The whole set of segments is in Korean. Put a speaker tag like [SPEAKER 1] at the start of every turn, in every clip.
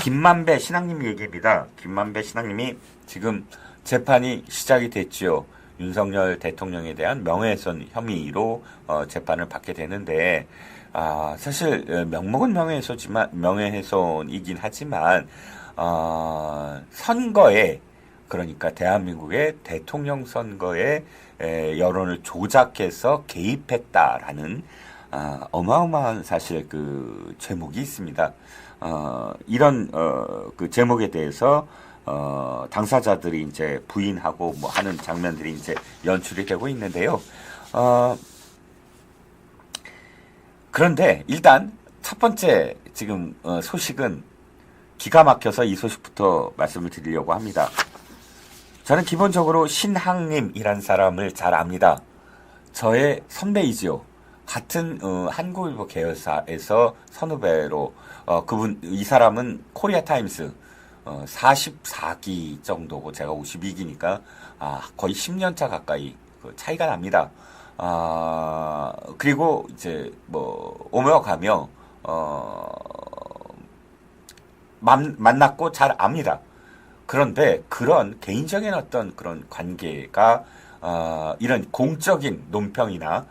[SPEAKER 1] 김만배 신앙님 얘기입니다. 김만배 신앙님이 지금 재판이 시작이 됐지요. 윤석열 대통령에 대한 명예훼손 혐의로 재판을 받게 되는데, 사실 명목은 명예훼손이긴 하지만 선거에, 그러니까 대한민국의 대통령 선거에 여론을 조작해서 개입했다라는 어마어마한 사실 그 제목이 있습니다. 이런 그 제목에 대해서 당사자들이 이제 부인하고 뭐 하는 장면들이 이제 연출이 되고 있는데요. 그런데 일단 첫 번째 지금 소식은 기가 막혀서 이 소식부터 말씀을 드리려고 합니다. 저는 기본적으로 신항님이란 사람을 잘 압니다. 저의 선배이지요. 같은 한국일보 계열사에서 선후배로 이 사람은 코리아 타임스 44기 정도고 제가 52기니까 거의 10년차 가까이 그 차이가 납니다. 그리고 이제 뭐 오며 가며 만났고 잘 압니다. 그런데 그런 개인적인 어떤 그런 관계가 이런 공적인 논평이나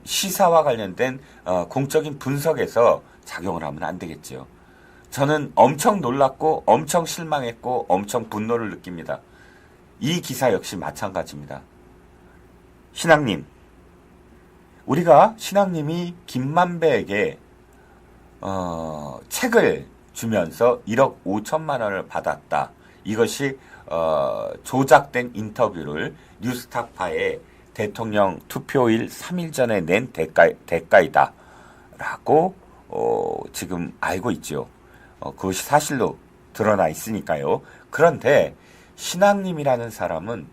[SPEAKER 1] 시사와 관련된 공적인 분석에서 작용을 하면 안 되겠죠. 저는 엄청 놀랐고 엄청 실망했고 엄청 분노를 느낍니다. 이 기사 역시 마찬가지입니다. 신앙님, 우리가 신앙님이 김만배에게 책을 주면서 1억 5천만 원을 받았다. 이것이 조작된 인터뷰를 뉴스타파에 대통령 투표일 3일 전에 낸 대가이다 라고 지금 알고 있죠. 그것이 사실로 드러나 있으니까요. 그런데 신앙님이라는 사람은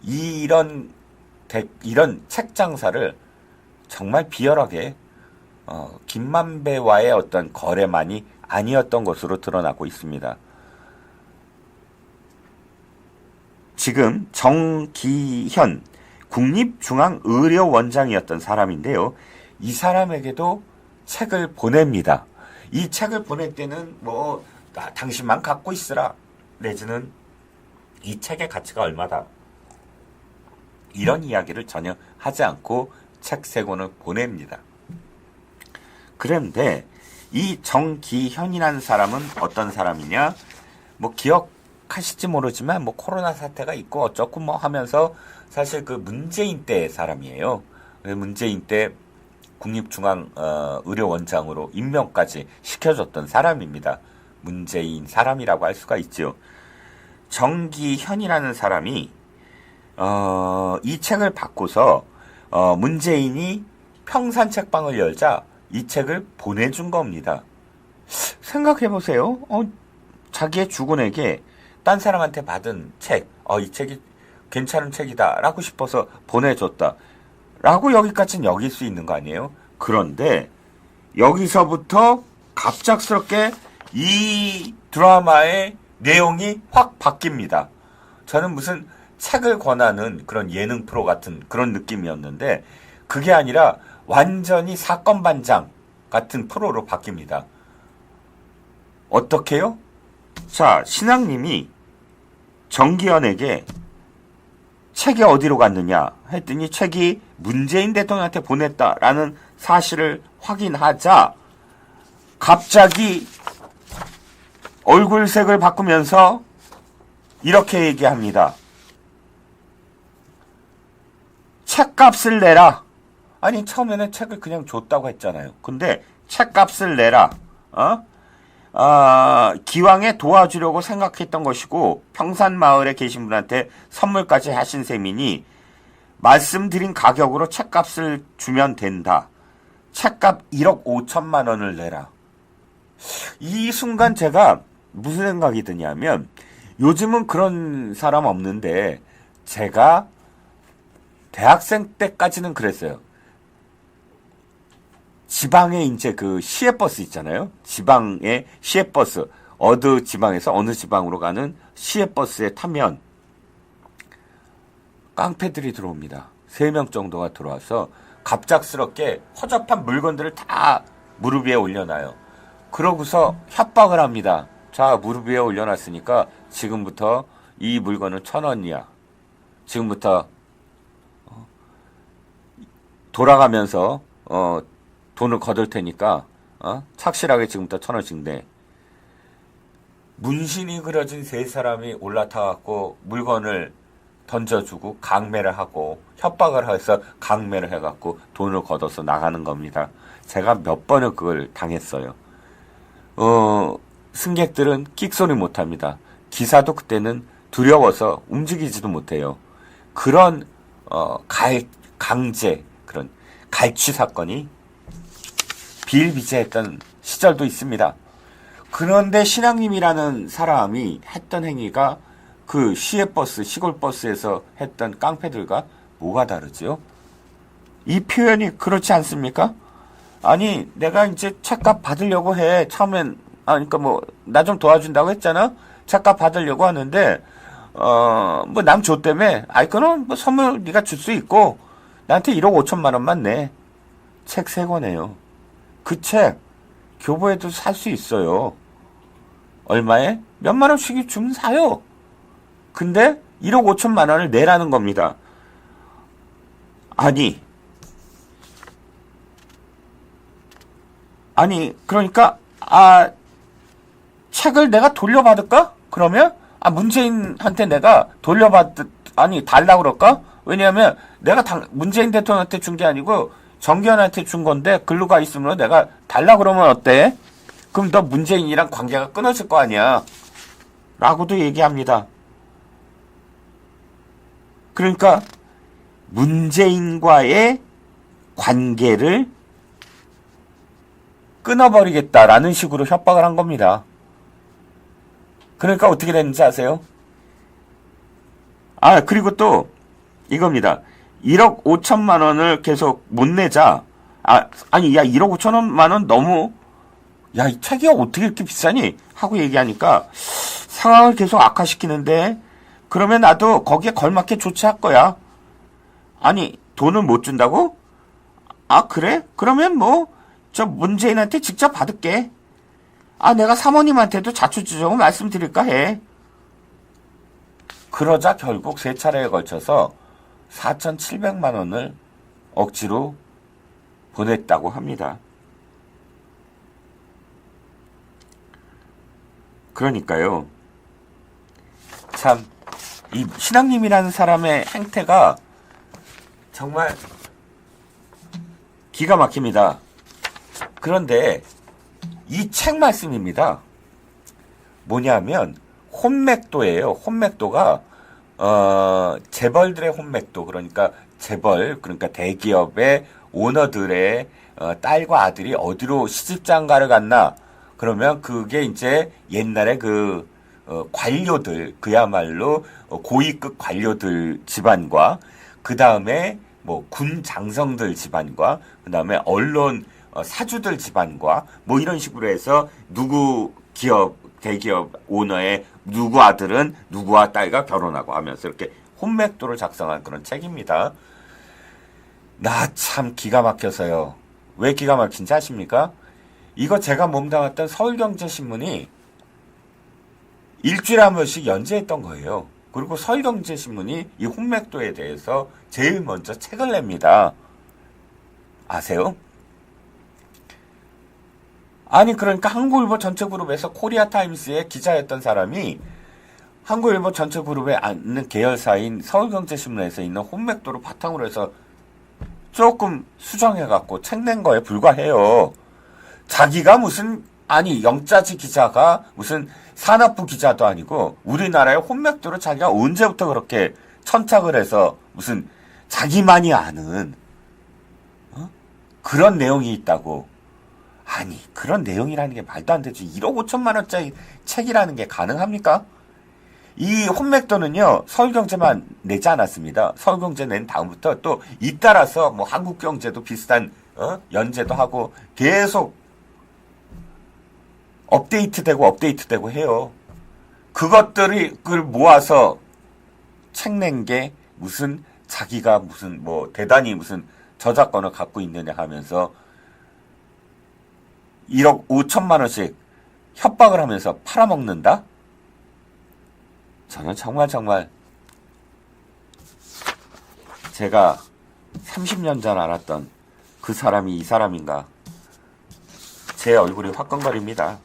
[SPEAKER 1] 이런 책 장사를 정말 비열하게 김만배와의 어떤 거래만이 아니었던 것으로 드러나고 있습니다. 지금 정기현 국립중앙의료원장이었던 사람인데요. 이 사람에게도 책을 보냅니다. 이 책을 보낼 때는 뭐 당신만 갖고 있으라 내지는 이 책의 가치가 얼마다 이런 이야기를 전혀 하지 않고 책 세 권을 보냅니다. 그런데 이 정기현이라는 사람은 어떤 사람이냐? 뭐 기억하실지 모르지만 뭐 코로나 사태가 있고 어쩌고 뭐 하면서 사실 그 문재인 때 사람이에요. 문재인 때 국립중앙의료원장으로 임명까지 시켜줬던 사람입니다. 문재인 사람이라고 할 수가 있죠. 정기현이라는 사람이 이 책을 받고서 문재인이 평산 책방을 열자 이 책을 보내준 겁니다. 생각해보세요. 자기의 주군에게 딴 사람한테 받은 책, 이 책이 괜찮은 책이다 라고 싶어서 보내줬다 라고 여기까지는 여길 수 있는 거 아니에요? 그런데 여기서부터 갑작스럽게 이 드라마의 내용이 확 바뀝니다. 저는 무슨 책을 권하는 그런 예능 프로 같은 그런 느낌이었는데 그게 아니라 완전히 사건 반장 같은 프로로 바뀝니다. 어떻게요? 자, 신앙님이 정기현에게 책이 어디로 갔느냐 했더니 책이 문재인 대통령한테 보냈다라는 사실을 확인하자 갑자기 얼굴색을 바꾸면서 이렇게 얘기합니다. 책값을 내라. 아니 처음에는 책을 그냥 줬다고 했잖아요. 근데 책값을 내라. 기왕에 도와주려고 생각했던 것이고 평산마을에 계신 분한테 선물까지 하신 셈이니 말씀드린 가격으로 책값을 주면 된다. 책값 1억 5천만 원을 내라. 이 순간 제가 무슨 생각이 드냐면 요즘은 그런 사람 없는데 제가 대학생 때까지는 그랬어요. 지방에 이제 그 시외버스 있잖아요. 지방의 시외버스. 어느 지방에서 어느 지방으로 가는 시외버스에 타면 깡패들이 들어옵니다. 3명 정도가 들어와서 갑작스럽게 허접한 물건들을 다 무릎 위에 올려놔요. 그러고서 협박을 합니다. 자, 무릎 위에 올려놨으니까 지금부터 이 물건은 1,000원이야. 지금부터 돌아가면서 돈을 거둘 테니까 착실하게 지금부터 1,000원씩 내. 문신이 그려진 세 사람이 올라타갖고 물건을 던져주고 강매를 하고 협박을 해서 강매를 해갖고 돈을 걷어서 나가는 겁니다. 제가 몇 번을 그걸 당했어요. 승객들은 끽소리 못합니다. 기사도 그때는 두려워서 움직이지도 못해요. 그런 강제, 그런 갈취 사건이 비일비재했던 시절도 있습니다. 그런데 신앙님이라는 사람이 했던 행위가 그 시외버스, 시골버스에서 했던 깡패들과 뭐가 다르지요? 이 표현이 그렇지 않습니까? 아니, 내가 이제 책값 받으려고 해. 처음엔, 그러니까 나 좀 도와준다고 했잖아? 책값 받으려고 하는데, 남 줬다며. 그럼 선물 네가 줄 수 있고, 나한테 1억 5천만 원만 내. 책 3권이에요. 그 책, 교보에도 살 수 있어요. 얼마에? 몇만 원씩이 주면 사요. 근데 1억 5천만 원을 내라는 겁니다. 그러니까, 책을 내가 돌려받을까? 그러면, 문재인한테 내가 달라고 그럴까? 왜냐하면, 내가 문재인 대통령한테 준 게 아니고, 정기현한테 준 건데, 글로 가 있으면 내가 달라고 그러면 어때? 그럼 너 문재인이랑 관계가 끊어질 거 아니야. 라고도 얘기합니다. 그러니까, 문재인과의 관계를 끊어버리겠다라는 식으로 협박을 한 겁니다. 그러니까 어떻게 됐는지 아세요? 그리고 또 이겁니다. 1억 5천만 원을 계속 못 내자. 1억 5천만 원 너무, 이 책이 어떻게 이렇게 비싸니? 하고 얘기하니까 상황을 계속 악화시키는데, 그러면 나도 거기에 걸맞게 조치할 거야. 돈을 못 준다고? 그래? 그러면 저 문재인한테 직접 받을게. 내가 사모님한테도 자초지종을 말씀드릴까 해. 그러자 결국 3차례에 걸쳐서 4,700만 원을 억지로 보냈다고 합니다. 그러니까요. 참, 이 신앙님이라는 사람의 행태가 정말 기가 막힙니다. 그런데 이 책 말씀입니다. 뭐냐면 혼맥도예요. 혼맥도가 재벌들의 혼맥도, 그러니까 그러니까 대기업의 오너들의 딸과 아들이 어디로 시집장가를 갔나? 그러면 그게 이제 옛날에 관료들, 그야말로 고위급 관료들 집안과, 그 다음에 군 장성들 집안과, 그 다음에 언론 사주들 집안과 이런 식으로 해서 대기업 오너의 누구 아들은 누구와 딸과 결혼하고 하면서 이렇게 혼맥도를 작성한 그런 책입니다. 나 참 기가 막혀서요. 왜 기가 막힌지 아십니까? 이거 제가 몸담았던 서울경제신문이 일주일에 한 번씩 연재했던 거예요. 그리고 서울경제신문이 이 혼맥도에 대해서 제일 먼저 책을 냅니다. 아세요? 그러니까 한국일보 전체그룹에서 코리아타임스의 기자였던 사람이 한국일보 전체그룹에 있는 계열사인 서울경제신문에서 있는 혼맥도를 바탕으로 해서 조금 수정해갖고 책 낸 거에 불과해요. 자기가 영자지 기자가 무슨 산업부 기자도 아니고 우리나라의 혼맥도를 자기가 언제부터 그렇게 천착을 해서 무슨 자기만이 아는 그런 내용이 있다고. 그런 내용이라는 게 말도 안 되지. 1억 5천만 원짜리 책이라는 게 가능합니까? 이 혼맥도는요, 서울경제만 내지 않았습니다. 서울경제 낸 다음부터 또 잇따라서 한국경제도 비슷한 연재도 하고 계속 업데이트되고 해요. 그걸 모아서 책 낸 게 자기가 대단히 저작권을 갖고 있느냐 하면서 1억 5천만 원씩 협박을 하면서 팔아먹는다? 저는 정말 제가 30년 전 알았던 그 사람이 이 사람인가. 제 얼굴이 화끈거립니다.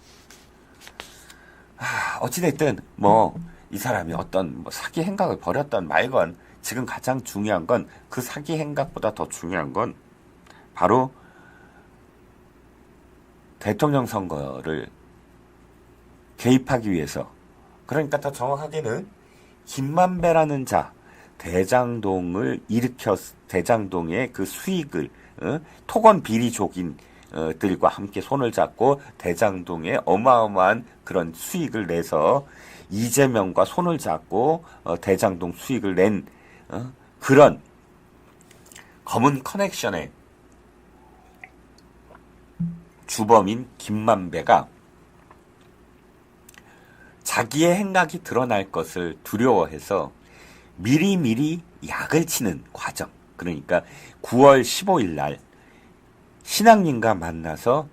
[SPEAKER 1] 어찌됐든 이 사람이 어떤 사기 행각을 벌였던 말건 지금 가장 중요한 건 그 사기 행각보다 더 중요한 건 바로 대통령 선거를 개입하기 위해서, 그러니까 더 정확하게는 김만배라는 자, 대장동을 대장동의 그 수익을 토건 비리족인들과 함께 손을 잡고 대장동에 어마어마한 그런 수익을 내서 이재명과 손을 잡고 대장동 수익을 낸 그런 검은 커넥션의 주범인 김만배가 자기의 행각이 드러날 것을 두려워해서 미리미리 약을 치는 과정. 그러니까 9월 15일 날 신앙님과 만나서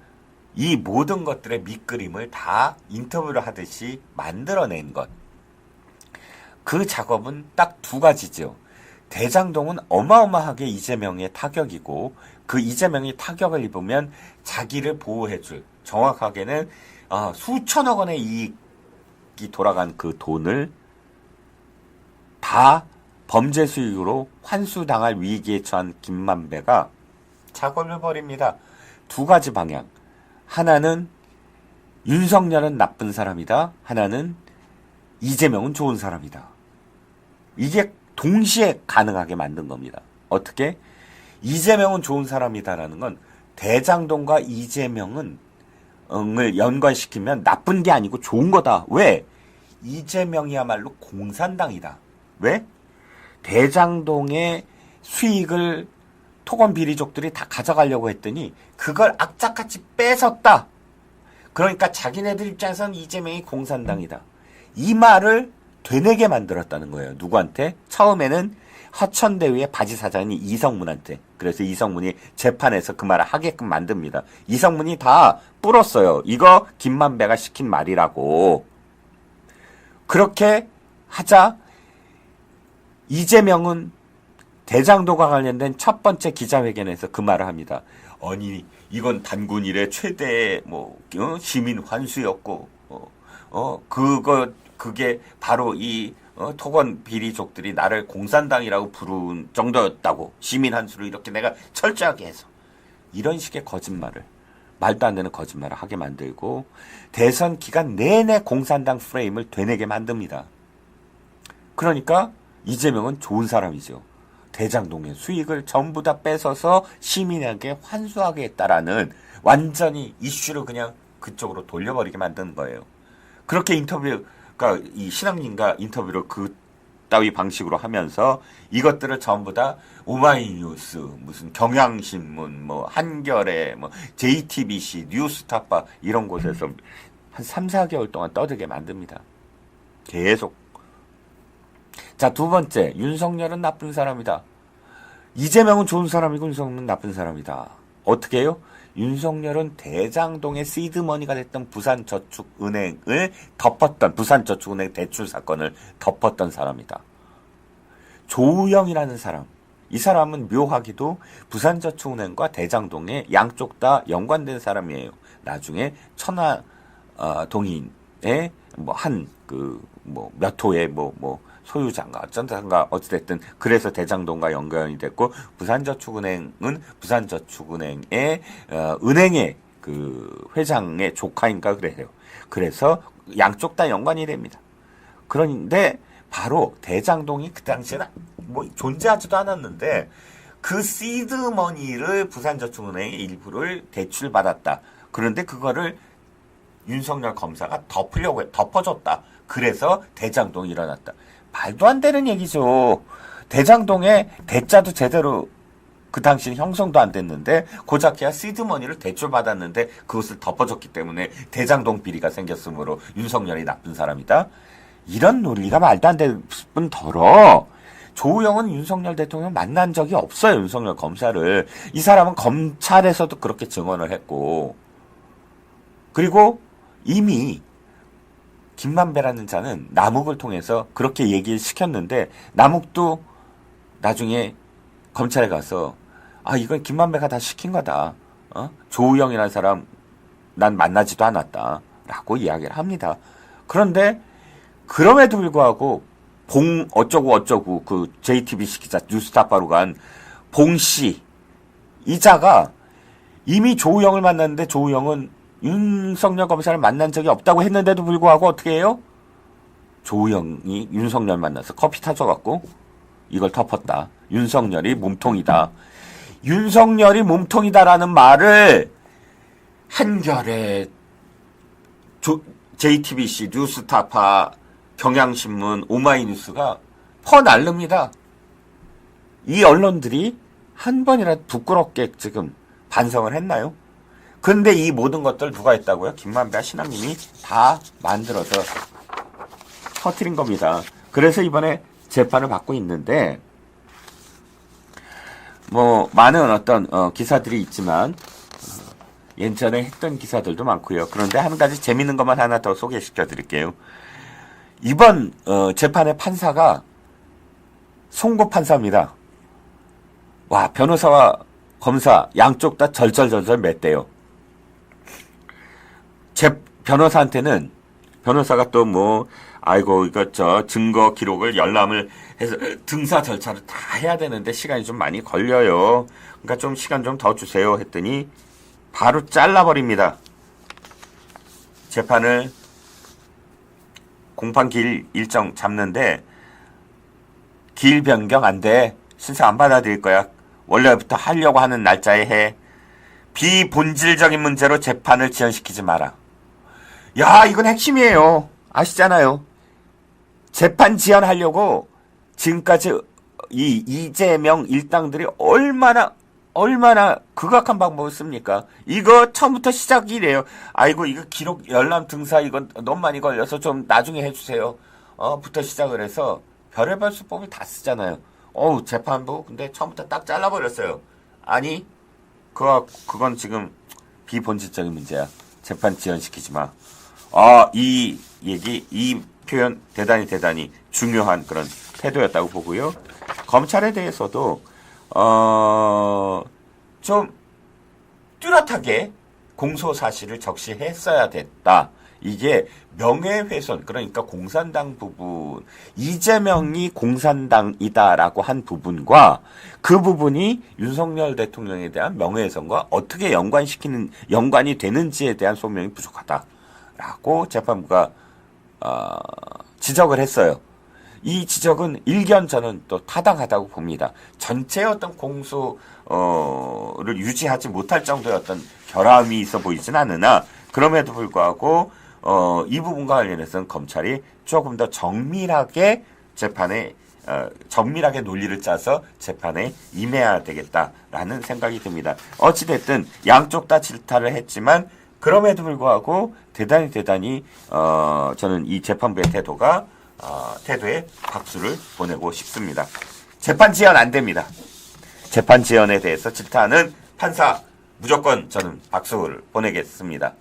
[SPEAKER 1] 이 모든 것들의 밑그림을 다 인터뷰를 하듯이 만들어낸 것. 그 작업은 딱 두 가지죠. 대장동은 어마어마하게 이재명의 타격이고, 그 이재명이 타격을 입으면 자기를 보호해줄, 정확하게는 수천억 원의 이익이 돌아간 그 돈을 다 범죄 수익으로 환수당할 위기에 처한 김만배가 작업을 벌입니다. 두 가지 방향. 하나는 윤석열은 나쁜 사람이다. 하나는 이재명은 좋은 사람이다. 이게 동시에 가능하게 만든 겁니다. 어떻게? 이재명은 좋은 사람이다라는 건 대장동과 이재명은 을 연관시키면 나쁜 게 아니고 좋은 거다. 왜? 이재명이야말로 공산당이다. 왜? 대장동의 수익을 토건 비리족들이 다 가져가려고 했더니 그걸 악착같이 뺏었다. 그러니까 자기네들 입장에서는 이재명이 공산당이다. 이 말을 되뇌게 만들었다는 거예요. 누구한테? 처음에는 화천대유의 바지사장인 이성문한테. 그래서 이성문이 재판에서 그 말을 하게끔 만듭니다. 이성문이 다 뿔었어요. 이거 김만배가 시킨 말이라고. 그렇게 하자 이재명은 대장동과 관련된 첫 번째 기자회견에서 그 말을 합니다. 아니, 이건 단군 이래 최대의 시민 환수였고, 그게 바로 이 토건 비리족들이 나를 공산당이라고 부른 정도였다고. 시민 환수를 이렇게 내가 철저하게 해서. 이런 식의 거짓말을, 말도 안 되는 거짓말을 하게 만들고 대선 기간 내내 공산당 프레임을 되뇌게 만듭니다. 그러니까 이재명은 좋은 사람이죠. 대장동의 수익을 전부 다 뺏어서 시민에게 환수하게 했다라는 완전히 이슈를 그냥 그쪽으로 돌려버리게 만드는 거예요. 그렇게 그러니까 이 신앙님과 인터뷰를 그 따위 방식으로 하면서 이것들을 전부 다 오마이뉴스, 무슨 경향신문, 한겨레, JTBC, 뉴스타파 이런 곳에서 한 3, 4개월 동안 떠들게 만듭니다. 계속. 자, 두 번째, 윤석열은 나쁜 사람이다. 이재명은 좋은 사람이고 윤석열은 나쁜 사람이다. 어떻게 해요? 윤석열은 대장동의 시드머니가 됐던 부산저축은행을 덮었던, 부산저축은행 대출 사건을 덮었던 사람이다. 조우영이라는 사람, 이 사람은 묘하게도 부산저축은행과 대장동의 양쪽 다 연관된 사람이에요. 나중에 천화동인의 몇 호의 소유자인가 어쩐가 어찌됐든 그래서 대장동과 연관이 됐고, 부산저축은행은 부산저축은행의 은행의 그 회장의 조카인가 그래요. 그래서 양쪽 다 연관이 됩니다. 그런데 바로 대장동이 그 당시에는 존재하지도 않았는데 그 시드머니를 부산저축은행의 일부를 대출받았다. 그런데 그거를 윤석열 검사가 덮어줬다. 그래서 대장동이 일어났다. 말도 안 되는 얘기죠. 대장동의 대자도 제대로 그 당시는 형성도 안 됐는데 고작해야 시드머니를 대출받았는데 그것을 덮어줬기 때문에 대장동 비리가 생겼으므로 윤석열이 나쁜 사람이다. 이런 논리가 말도 안 될 뿐더러 조우영은 윤석열 대통령 만난 적이 없어요. 윤석열 검사를. 이 사람은 검찰에서도 그렇게 증언을 했고, 그리고 이미 김만배라는 자는 남욱을 통해서 그렇게 얘기를 시켰는데 남욱도 나중에 검찰에 가서 이건 김만배가 다 시킨 거다. 조우영이라는 사람 난 만나지도 않았다. 라고 이야기를 합니다. 그런데 그럼에도 불구하고 봉 어쩌고 그 JTBC 기자 뉴스타파로 간 봉씨 이자가 이미 조우영을 만났는데 조우영은 윤석열 검사를 만난 적이 없다고 했는데도 불구하고 어떻게 해요? 조우영이 윤석열 만나서 커피 타줘갖고 이걸 덮었다. 윤석열이 몸통이다. 윤석열이 몸통이다라는 말을 한겨레, JTBC, 뉴스타파, 경향신문, 오마이뉴스가 퍼날릅니다. 이 언론들이 한 번이라도 부끄럽게 지금 반성을 했나요? 근데 이 모든 것들 누가 했다고요? 김만배와 신학님이 다 만들어서 터뜨린 겁니다. 그래서 이번에 재판을 받고 있는데 많은 어떤 기사들이 있지만 예전에 했던 기사들도 많고요. 그런데 한 가지 재밌는 것만 하나 더 소개시켜 드릴게요. 이번 재판의 판사가 송고 판사입니다. 와, 변호사와 검사 양쪽 다 절절절절 맸대요. 변호사한테는 변호사가 또 이거 증거 기록을 열람을 해서 등사 절차를 다 해야 되는데 시간이 좀 많이 걸려요. 그러니까 좀 시간 좀 더 주세요 했더니 바로 잘라버립니다. 재판을 공판 기일 일정 잡는데 기일 변경 안 돼. 신청 안 받아들일 거야. 원래부터 하려고 하는 날짜에 해. 비본질적인 문제로 재판을 지연시키지 마라. 야, 이건 핵심이에요. 아시잖아요. 재판 지연하려고 지금까지 이 이재명 일당들이 얼마나 극악한 방법을 씁니까? 이거 처음부터 시작이래요. 아이고, 이거 기록 열람 등사 이건 너무 많이 걸려서 좀 나중에 해주세요. 부터 시작을 해서 별의별 수법을 다 쓰잖아요. 재판부 근데 처음부터 딱 잘라버렸어요. 아니, 그건 지금 비본질적인 문제야. 재판 지연시키지 마. 이 얘기, 이 표현 대단히 중요한 그런 태도였다고 보고요. 검찰에 대해서도 좀 뚜렷하게 공소 사실을 적시했어야 됐다. 이게 명예훼손, 그러니까 공산당 부분, 이재명이 공산당이다라고 한 부분과 그 부분이 윤석열 대통령에 대한 명예훼손과 어떻게 연관이 되는지에 대한 소명이 부족하다라고 재판부가 지적을 했어요. 이 지적은 일견 저는 또 타당하다고 봅니다. 전체의 어떤 공소를 유지하지 못할 정도의 어떤 결함이 있어 보이진 않으나 그럼에도 불구하고 이 부분과 관련해서는 검찰이 조금 더 정밀하게 정밀하게 논리를 짜서 재판에 임해야 되겠다라는 생각이 듭니다. 어찌됐든 양쪽 다 질타를 했지만 그럼에도 불구하고 대단히 저는 이 재판부의 태도에 박수를 보내고 싶습니다. 재판 지연 안 됩니다. 재판 지연에 대해서 질타하는 판사 무조건 저는 박수를 보내겠습니다.